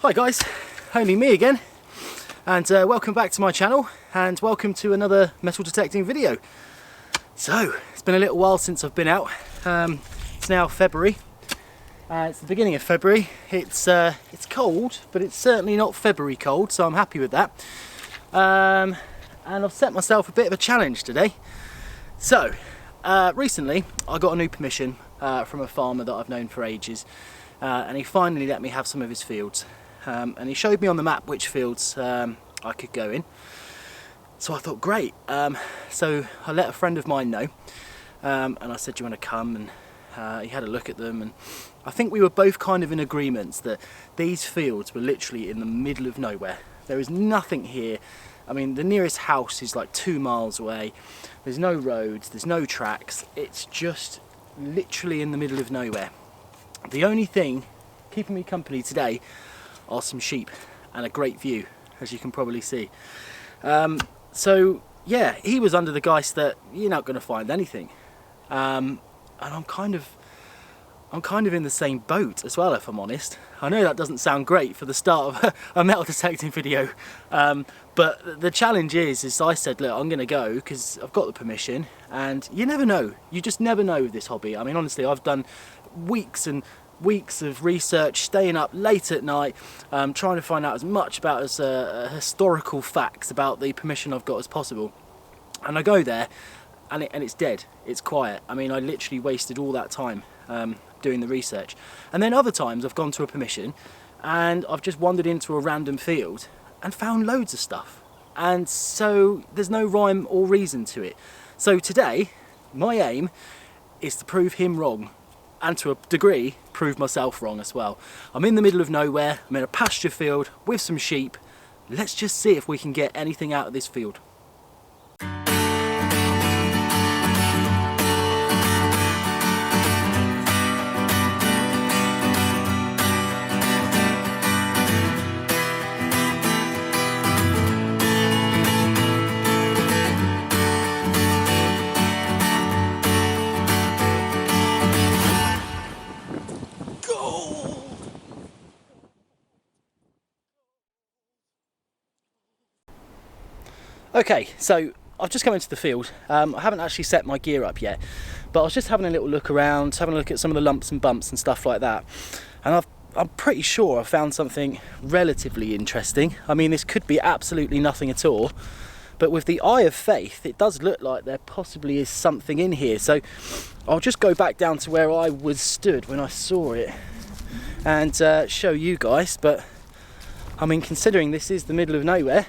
Hi guys, only me again, and welcome back to my channel, and welcome to another metal detecting video. So, it's been a little while since I've been out. It's now February. It's the beginning of February. It's cold, but it's certainly not February cold, so I'm happy with that. And I've set myself a bit of a challenge today. So, recently I got a new permission from a farmer that I've known for ages, and he finally let me have some of his fields. And he showed me on the map which fields I could go in. So I thought, great. So I let a friend of mine know, and I said, do you want to come? And he had a look at them, and I think we were both kind of in agreement that these fields were literally in the middle of nowhere. There is nothing here. I mean, the nearest house is like 2 miles away. There's no roads, there's no tracks. It's just literally in the middle of nowhere. The only thing keeping me company today are some sheep and a great view, as you can probably see. So yeah, he was under the guise that you're not going to find anything, and I'm kind of in the same boat as well, if I'm honest. I know that doesn't sound great for the start of a metal detecting video, but the challenge is I said, look, I'm going to go because I've got the permission, and you never know. You just never know with this hobby. I mean, honestly, I've done weeks and weeks of research, staying up late at night, trying to find out as much about historical facts about the permission I've got as possible. And I go there, and it's dead. It's quiet. I mean, I literally wasted all that time doing the research. And then other times I've gone to a permission, and I've just wandered into a random field and found loads of stuff. And so there's no rhyme or reason to it. So today, my aim is to prove him wrong, and to a degree prove myself wrong as well. I'm in the middle of nowhere, I'm in a pasture field with some sheep. Let's just see if we can get anything out of this field. Okay, so I've just come into the field. I haven't actually set my gear up yet, but I was just having a little look around, having a look at some of the lumps and bumps and stuff like that. And I'm pretty sure I found something relatively interesting. I mean, this could be absolutely nothing at all, but with the eye of faith, it does look like there possibly is something in here. So I'll just go back down to where I was stood when I saw it and show you guys. But I mean, considering this is the middle of nowhere,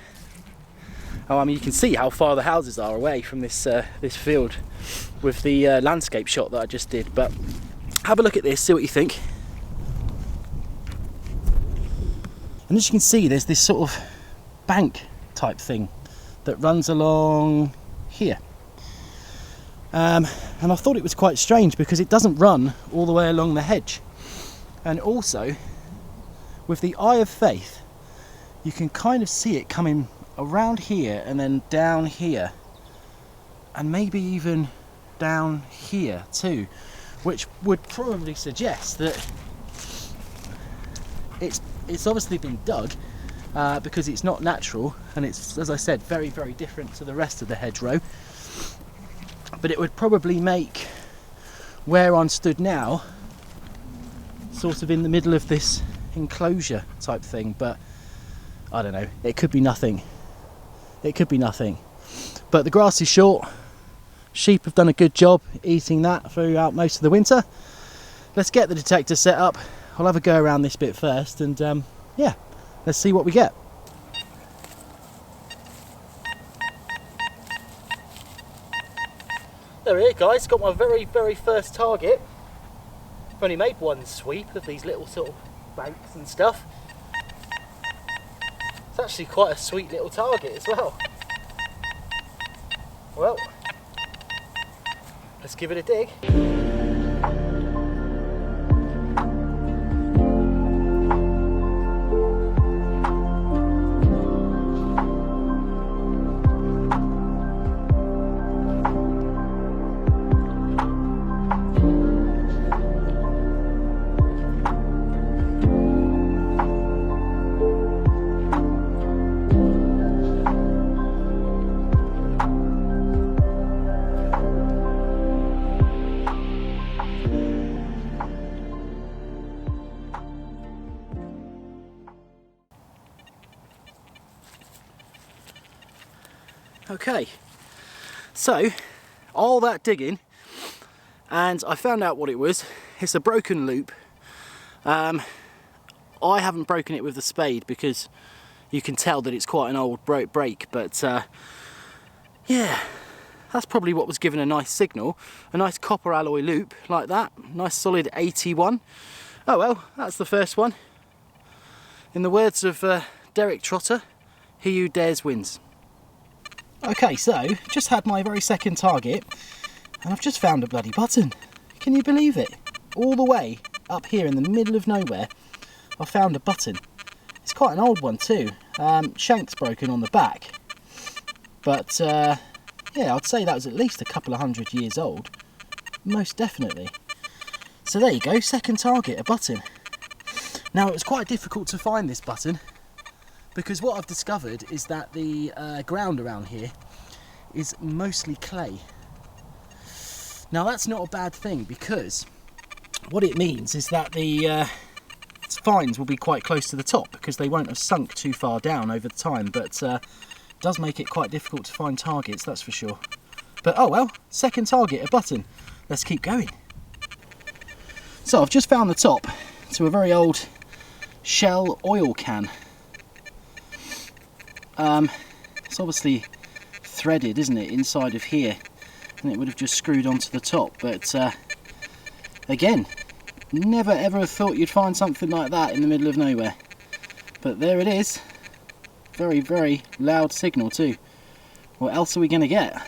I mean, you can see how far the houses are away from this this field with the landscape shot that I just did. But have a look at this, see what you think. And as you can see, there's this sort of bank type thing that runs along here. And I thought it was quite strange because it doesn't run all the way along the hedge. And also, with the eye of faith, you can kind of see it coming around here and then down here, and maybe even down here too, which would probably suggest that it's obviously been dug because it's not natural, and it's, as I said, very, very different to the rest of the hedgerow. But it would probably make where I'm stood now sort of in the middle of this enclosure type thing, but I don't know, it could be nothing. It could be nothing. But the grass is short. Sheep have done a good job eating that throughout most of the winter. Let's get the detector set up. I'll have a go around this bit first, and yeah, let's see what we get. There we go, guys, got my very, very first target. I've only made one sweep of these little sort of banks and stuff. It's actually quite a sweet little target as well. Well, let's give it a dig. Okay, so all that digging, and I found out what it was. It's a broken loop. I haven't broken it with the spade because you can tell that it's quite an old break, but yeah, that's probably what was given a nice signal. A nice copper alloy loop like that, nice solid 81. Oh well, that's the first one. In the words of Derek Trotter, he who dares wins. Okay, so just had my very second target, and I've just found a bloody button. Can you believe it? All the way up here in the middle of nowhere, I found a button. It's quite an old one too. Shank's broken on the back, but yeah, I'd say that was at least a couple of 100 years old, most definitely. So there you go, second target, a button. Now it was quite difficult to find this button, because what I've discovered is that the ground around here is mostly clay. Now that's not a bad thing, because what it means is that the fines will be quite close to the top, because they won't have sunk too far down over the time, but it does make it quite difficult to find targets, that's for sure. But oh well, second target, a button. Let's keep going. So I've just found the top to a very old Shell oil can. It's obviously threaded, isn't it, inside of here, and it would have just screwed onto the top, but again, never ever have thought you'd find something like that in the middle of nowhere, but there it is. Very, very loud signal too. What else are we going to get?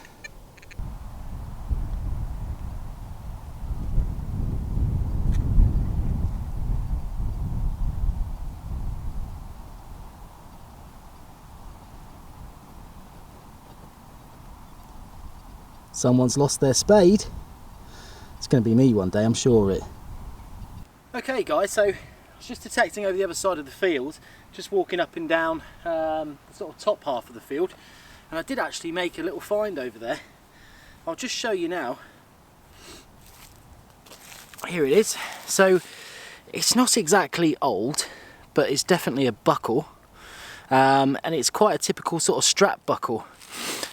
Someone's lost their spade. It's going to be me one day, I'm sure of it. Okay guys, so I was just detecting over the other side of the field, just walking up and down the sort of top half of the field, and I did actually make a little find over there. I'll just show you now. Here it is. So it's not exactly old, but it's definitely a buckle, and it's quite a typical sort of strap buckle,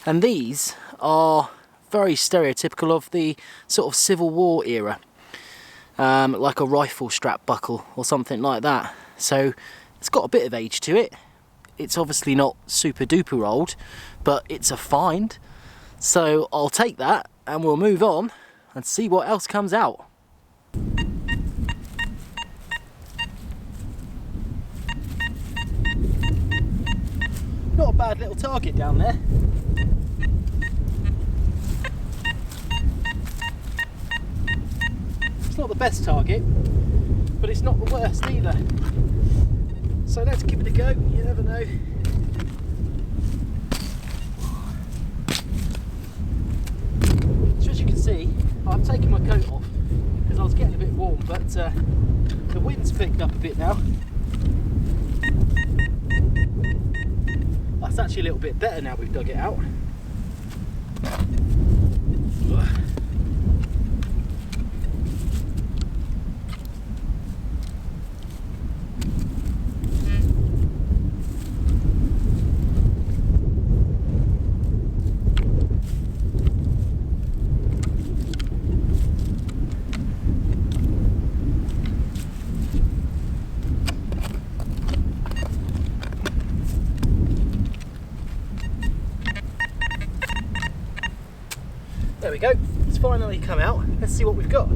and these are very stereotypical of the sort of Civil War era, like a rifle strap buckle or something like that. So it's got a bit of age to it. It's obviously not super duper old, but it's a find. So I'll take that and we'll move on and see what else comes out. Not a bad little target down there. It's not the best target, but it's not the worst either. So let's give it a go, you never know. So as you can see, I've taken my coat off because I was getting a bit warm, but the wind's picked up a bit now. That's actually a little bit better now we've dug it out. There we go, it's finally come out. Let's see what we've got.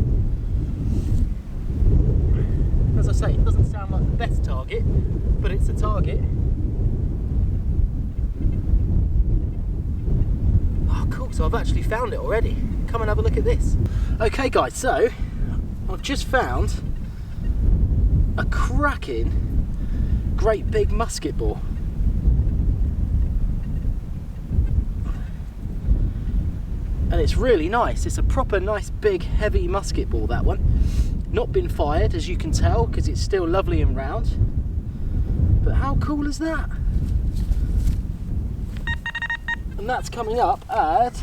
As I say, it doesn't sound like the best target, but it's a target. Oh cool, so I've actually found it already. Come and have a look at this. Okay guys, so I've just found a cracking great big musket ball. And it's really nice. It's a proper nice big heavy musket ball, that one. Not been fired, as you can tell, because it's still lovely and round. But how cool is that? And that's coming up at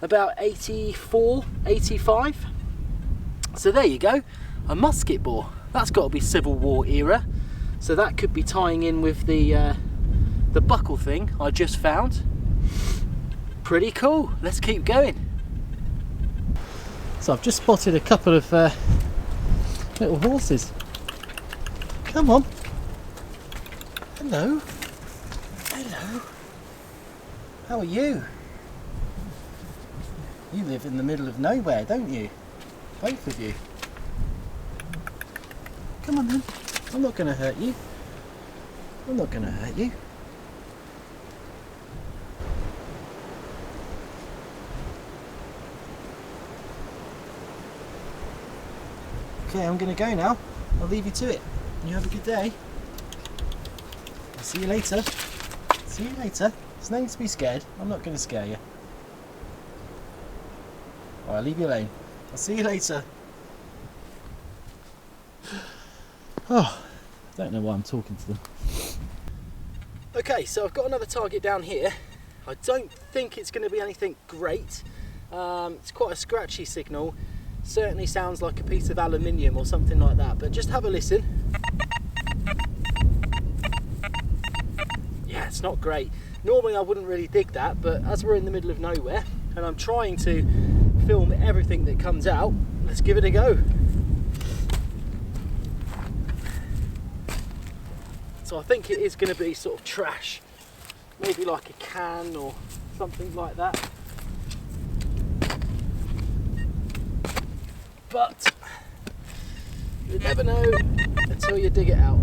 about 84, 85. So there you go, a musket ball. That's got to be Civil War era. So that could be tying in with the buckle thing I just found. Pretty cool. Let's keep going. So I've just spotted a couple of little horses. Come on. Hello. Hello. How are you? You live in the middle of nowhere, don't you? Both of you. Come on then. I'm not going to hurt you. I'm not going to hurt you. Okay, I'm going to go now. I'll leave you to it. You have a good day. I'll see you later. See you later. There's no need to be scared. I'm not going to scare you. Alright, I'll leave you alone. I'll see you later. Oh, I don't know why I'm talking to them. Okay, so I've got another target down here. I don't think it's going to be anything great. It's quite a scratchy signal. Certainly sounds like a piece of aluminium or something like that, but just have a listen. Yeah, it's not great. Normally I wouldn't really dig that, but as we're in the middle of nowhere and I'm trying to film everything that comes out, let's give it a go. So I think it is going to be sort of trash, maybe like a can or something like that. But you never know until you dig it out.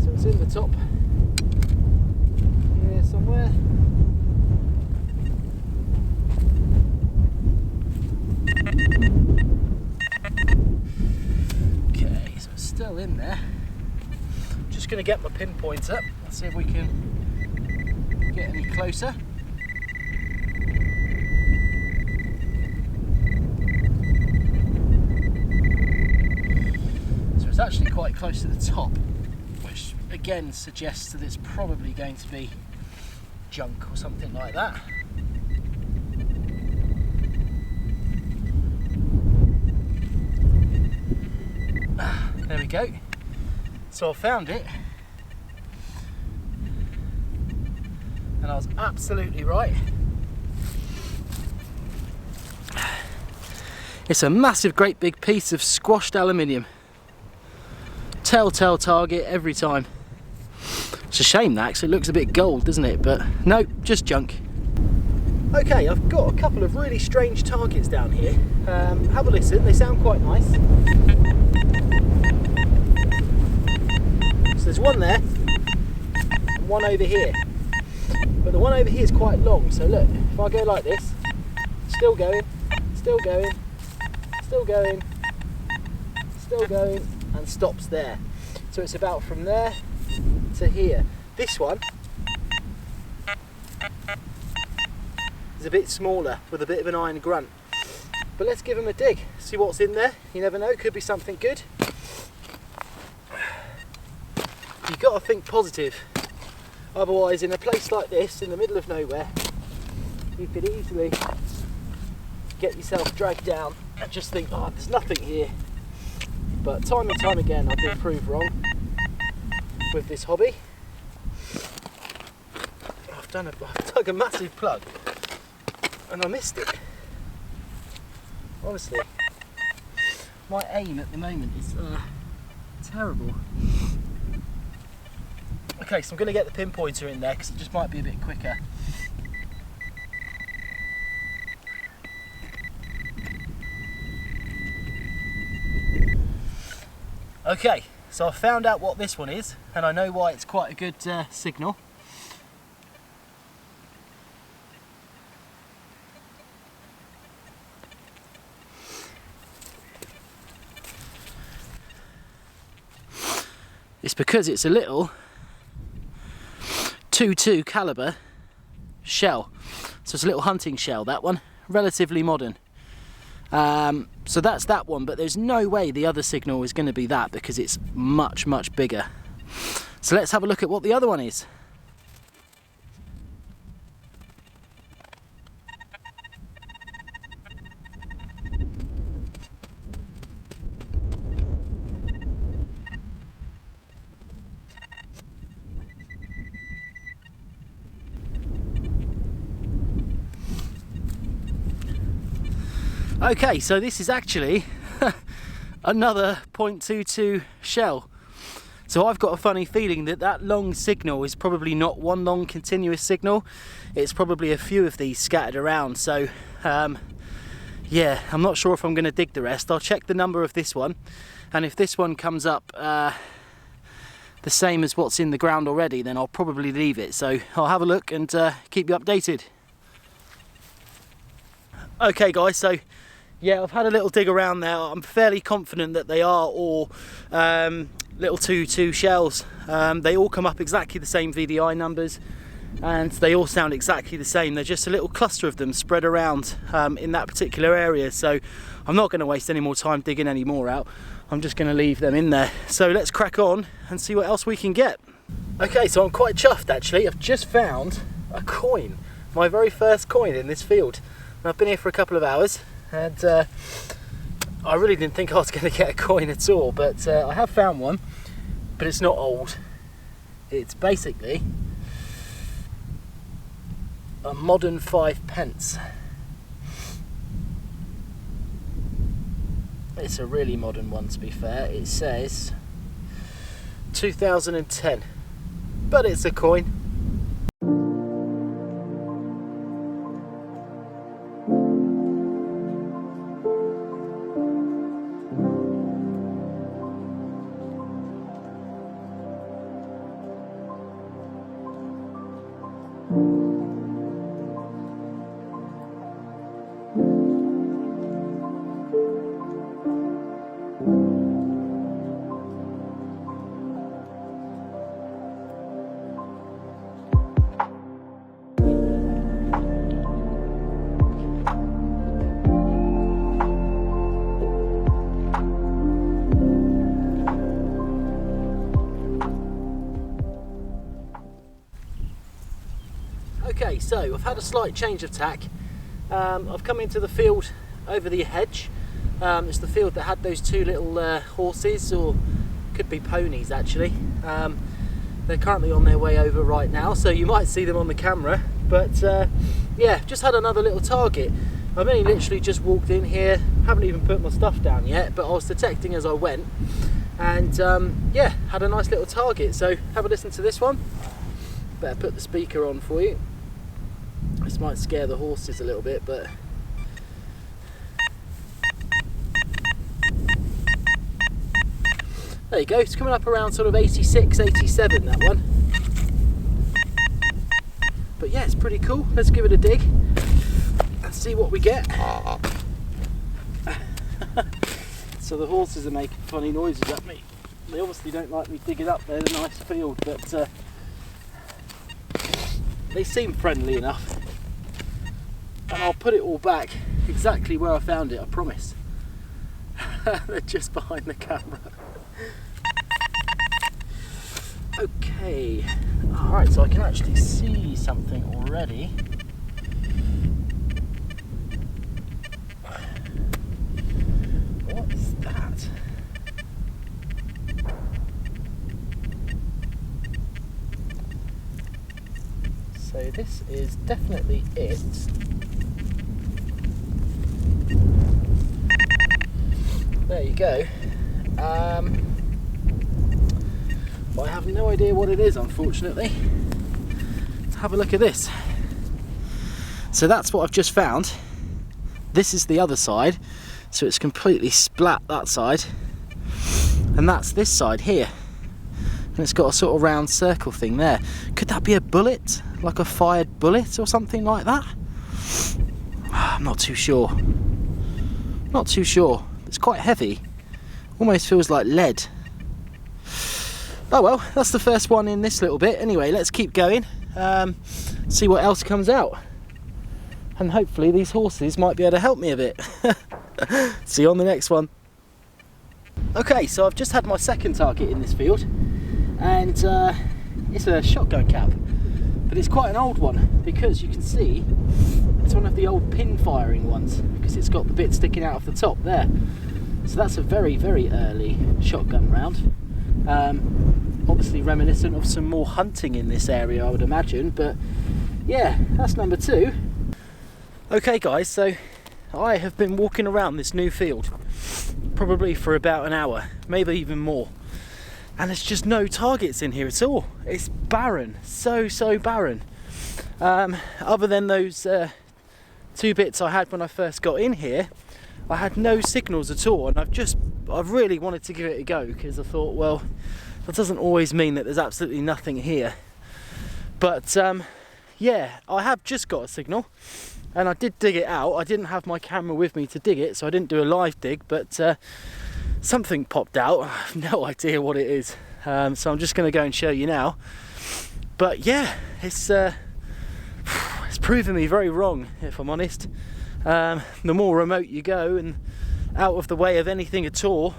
So it's in the top here somewhere. Okay, so it's still in there. Just going to get my pinpointer. Let's see if we can get any closer. It's actually quite close to the top, which again suggests that it's probably going to be junk or something like that. There we go. So I found it, and I was absolutely right. It's a massive, great big piece of squashed aluminium. Telltale target every time. It's a shame that, because it looks a bit gold, doesn't it? But no, just junk. Okay, I've got a couple of really strange targets down here. Have a listen, they sound quite nice. So there's one there, and one over here. But the one over here is quite long, so look, if I go like this, still going, still going, still going, still going, and stops there. So it's about from there to here. This one is a bit smaller with a bit of an iron grunt. But let's give him a dig, see what's in there. You never know, it could be something good. You've got to think positive. Otherwise, in a place like this, in the middle of nowhere, you could easily get yourself dragged down and just think, oh, there's nothing here. But time and time again, I've been proved wrong with this hobby. I've dug a massive plug and I missed it. Honestly, my aim at the moment is terrible. Okay, so I'm going to get the pinpointer in there because it just might be a bit quicker. Okay, so I've found out what this one is, and I know why it's quite a good signal. It's because it's a little .22 caliber shell. So it's a little hunting shell, that one, relatively modern. So that's that one, but there's no way the other signal is going to be that because it's much, much bigger. So let's have a look at what the other one is. Okay, so this is actually another .22 shell. So I've got a funny feeling that that long signal is probably not one long continuous signal. It's probably a few of these scattered around. So yeah, I'm not sure if I'm going to dig the rest. I'll check the number of this one, and if this one comes up the same as what's in the ground already, then I'll probably leave it. So I'll have a look and keep you updated. Okay guys, so yeah, I've had a little dig around there. I'm fairly confident that they are all little 2-2 shells. They all come up exactly the same VDI numbers, and they all sound exactly the same. They're just a little cluster of them spread around in that particular area. So I'm not going to waste any more time digging any more out. I'm just going to leave them in there. So let's crack on and see what else we can get. Okay, so I'm quite chuffed actually. I've just found a coin, my very first coin in this field. And I've been here for a couple of hours, and I really didn't think I was going to get a coin at all, but I have found one. But it's not old. It's basically a modern 5p. It's a really modern one, to be fair. It says 2010, but it's a coin. Okay, so I've had a slight change of tack. I've come into the field over the hedge. It's the field that had those two little horses, or could be ponies actually. They're currently on their way over right now, so you might see them on the camera. But yeah, just had another little target. I've only literally just walked in here, haven't even put my stuff down yet, but I was detecting as I went, and yeah, had a nice little target. So have a listen to this one. Better put the speaker on for you. This might scare the horses a little bit, but there you go. It's coming up around sort of 86, 87, that one. But yeah, it's pretty cool. Let's give it a dig and see what we get. So the horses are making funny noises at me. They obviously don't like me digging up their nice field, but they seem friendly enough. And I'll put it all back exactly where I found it, I promise. They're just behind the camera. Okay, alright, so I can actually see something already. What's that? So this is definitely it. There you go. But I have no idea what it is, unfortunately. Let's have a look at this. So that's what I've just found. This is the other side, so it's completely splat that side, and that's this side here, and it's got a sort of round circle thing there. Could that be a bullet, like a fired bullet or something like that? I'm not too sure. Not too sure. It's quite heavy. Almost feels like lead. Oh well, that's the first one in this little bit. Anyway, let's keep going. See what else comes out. And hopefully these horses might be able to help me a bit. See you on the next one. Okay, so I've just had my second target in this field, and it's a shotgun cap, but it's quite an old one, because you can see it's one of the old pin firing ones, because it's got the bit sticking out of the top there. So that's a very, very early shotgun round. Obviously reminiscent of some more hunting in this area, I would imagine, but yeah, that's number two. Okay guys, so I have been walking around this new field probably for about an hour, maybe even more, and there's just no targets in here at all. It's barren, so barren. Other than those 2 bits I had when I first got in here, I had no signals at all, and I've really wanted to give it a go, because I thought, well, that doesn't always mean that there's absolutely nothing here. But yeah, I have just got a signal, and I did dig it out. I didn't have my camera with me to dig it, so I didn't do a live dig, but something popped out. I have no idea what it is, so I'm just going to go and show you now. But yeah, it's proven me very wrong, if I'm honest. The more remote you go and out of the way of anything at all,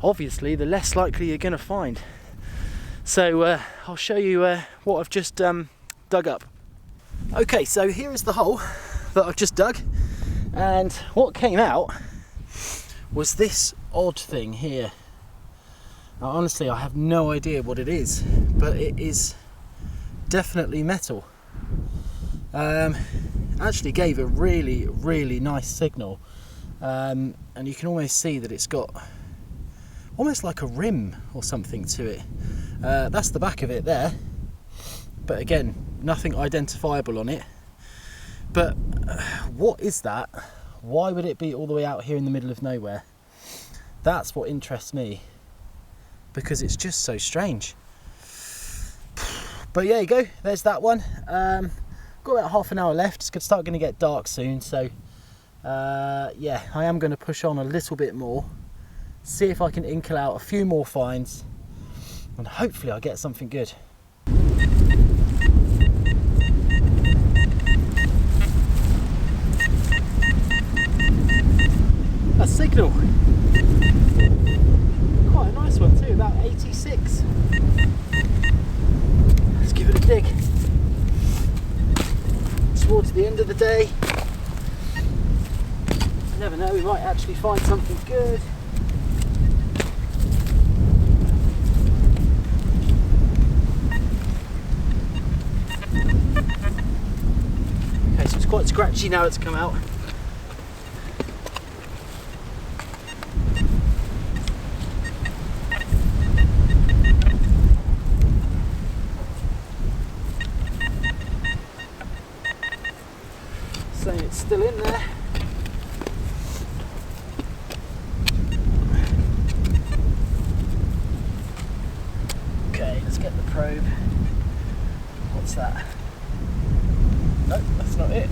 obviously the less likely you're going to find. So I'll show you what I've just dug up. Okay, so here is the hole that I've just dug, and what came out was this odd thing here. Now, honestly, I have no idea what it is, but it is definitely metal. Actually gave a really nice signal, and you can almost see that it's got almost like a rim or something to it. That's the back of it there, but again, nothing identifiable on it. But what is that? Why would it be all the way out here in the middle of nowhere? That's what interests me, because it's just so strange. But there you go, there's that one. Got about half an hour left. It's going to get dark soon, so yeah, I am going to push on a little bit more, see if I can inkle out a few more finds, and hopefully I'll get something good. A signal, quite a nice one too, about 86. Let's give it a dig. Towards the end of the day, you never know, we might actually find something good. Okay, so it's quite scratchy now it's come out. Saying it's still in there. Okay, let's get the probe. What's that? Nope, that's not it.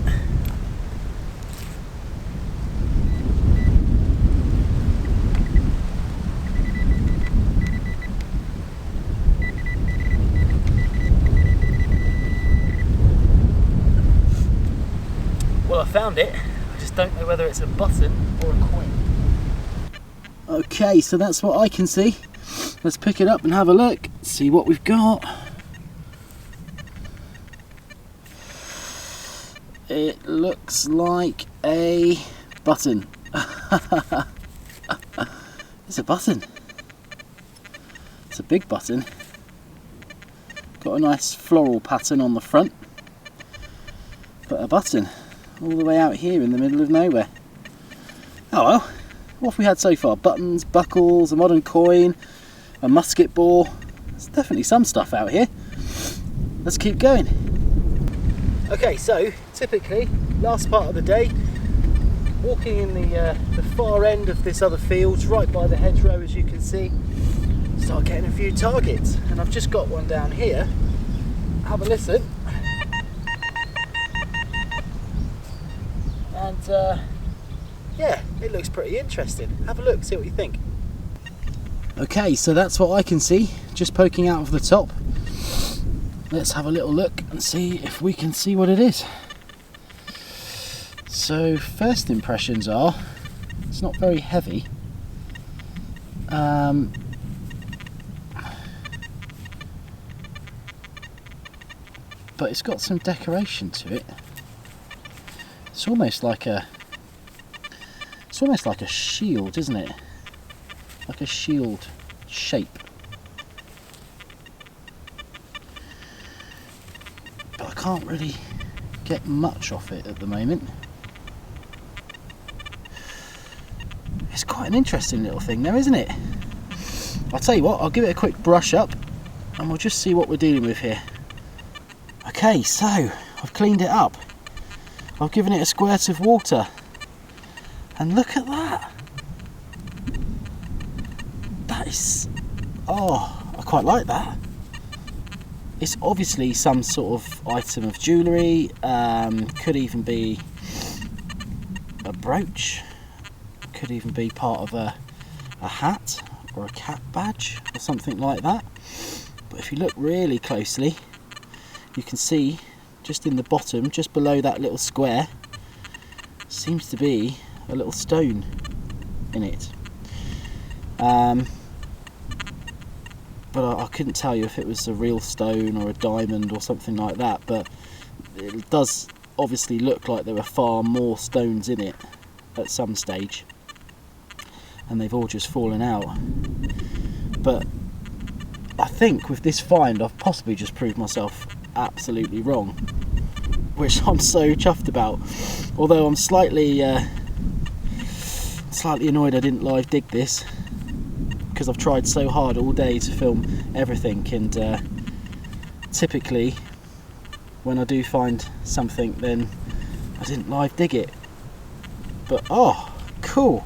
Well, I found it. I just don't know whether it's a button or a coin. Okay, so that's what I can see. Let's pick it up and have a look, see what we've got. It looks like a button. It's a button. It's a big button. Got a nice floral pattern on the front, but a button all the way out here in the middle of nowhere. Oh well, what have we had so far? Buttons, buckles, a modern coin, a musket ball. There's definitely some stuff out here. Let's keep going. Okay, so typically last part of the day, walking in the far end of this other field, right by the hedgerow, as you can see, start getting a few targets, and I've just got one down here. Have a listen. And yeah, it looks pretty interesting. Have a look, see what you think. Okay, so that's what I can see, just poking out of the top. Let's have a little look and see if we can see what it is. So first impressions are, it's not very heavy. But it's got some decoration to it. It's almost like a shield, isn't it? Like a shield shape. But I can't really get much off it at the moment. It's quite an interesting little thing there, isn't it? I'll tell you what, I'll give it a quick brush up and we'll just see what we're dealing with here. Okay, so I've cleaned it up. I've given it a squirt of water. And look at that. That is... oh, I quite like that. It's obviously some sort of item of jewellery. Could even be a brooch. Could even be part of a hat or a cat badge or something like that. But if you look really closely, you can see just in the bottom, just below that little square, seems to be a little stone in it. But I couldn't tell you if it was a real stone or a diamond or something like that, but it does obviously look like there were far more stones in it at some stage, and they've all just fallen out. But I think with this find I've possibly just proved myself absolutely wrong, which I'm so chuffed about, although I'm slightly annoyed I didn't live dig this, because I've tried so hard all day to film everything, and typically when I do find something then I didn't live dig it. But oh, cool,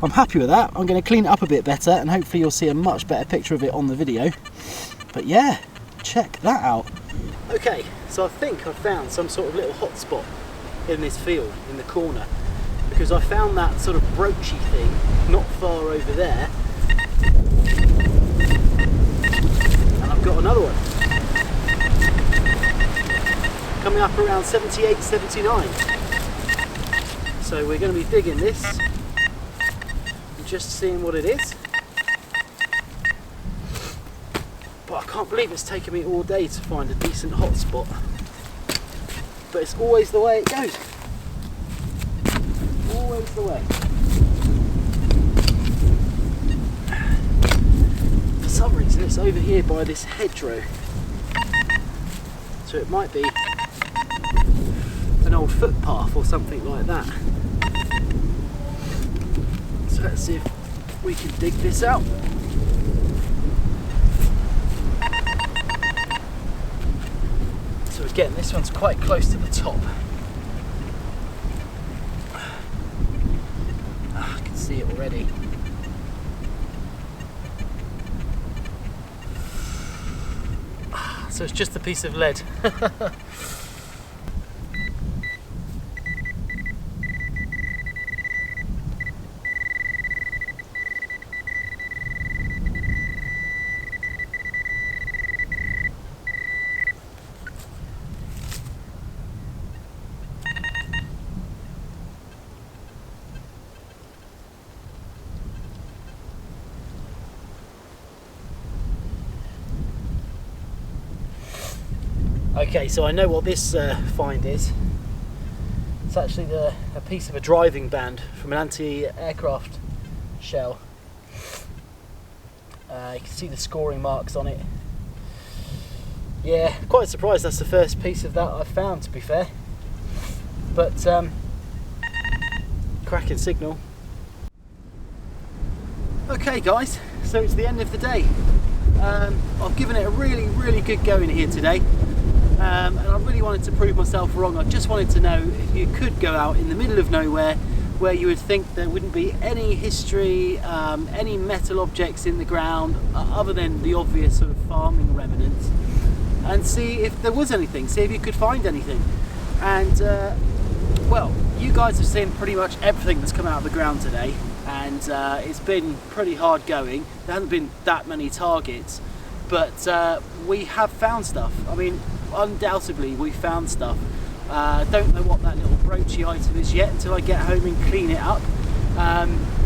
I'm happy with that. I'm going to clean it up a bit better and hopefully you'll see a much better picture of it on the video. But yeah, check that out. Okay, so I think I've found some sort of little hotspot in this field in the corner, because I found that sort of broachy thing not far over there, and I've got another one coming up around 78, 79. So we're going to be digging this and just seeing what it is. But I can't believe it's taken me all day to find a decent hotspot. But it's always the way it goes. Always the way. For some reason it's over here by this hedgerow. So it might be an old footpath or something like that. So let's see if we can dig this out. So again, this one's quite close to the top. I can see it already. So it's just a piece of lead. Okay, so I know what this find is. It's actually a piece of a driving band from an anti-aircraft shell. You can see the scoring marks on it. Yeah, quite surprised that's the first piece of that I've found, to be fair. But cracking signal. Okay guys, so it's the end of the day. I've given it a really good go in here today. And I really wanted to prove myself wrong. I just wanted to know if you could go out in the middle of nowhere where you would think there wouldn't be any history, any metal objects in the ground other than the obvious sort of farming remnants, and see if there was anything, see if you could find anything. And well, you guys have seen pretty much everything that's come out of the ground today, and it's been pretty hard going. There hasn't been that many targets, but we have found stuff. I mean, undoubtedly we found stuff. Don't know what that little broachy item is yet until I get home and clean it up.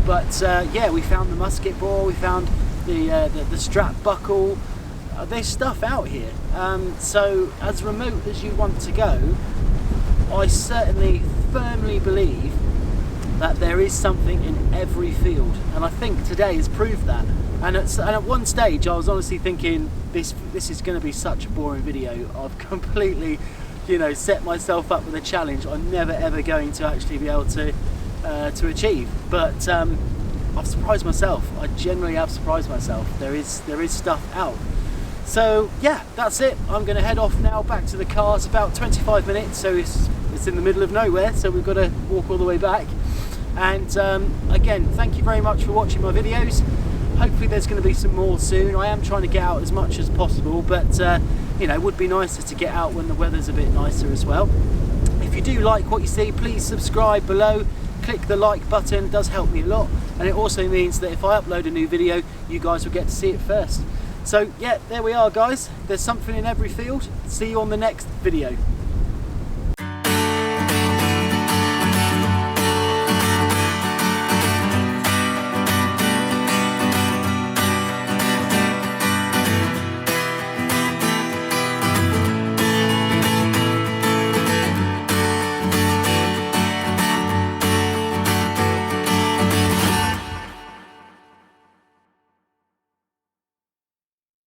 But yeah, we found the musket bore, we found the strap buckle. There's stuff out here. So as remote as you want to go, I certainly firmly believe that there is something in every field, and I think today has proved that. And at one stage I was honestly thinking this is going to be such a boring video. I've completely, you know, set myself up with a challenge I'm never ever going to actually be able to achieve. But I've surprised myself. I generally have surprised myself. There is stuff out. So yeah, that's it. I'm going to head off now back to the car. It's about 25 minutes, so it's in the middle of nowhere, so we've got to walk all the way back. And again, thank you very much for watching my videos. Hopefully there's going to be some more soon. I am trying to get out as much as possible, but you know, it would be nicer to get out when the weather's a bit nicer as well. If you do like what you see, please subscribe below. Click the like button, it does help me a lot, and it also means that if I upload a new video, you guys will get to see it first. So yeah, there we are guys, there's something in every field. See you on the next video.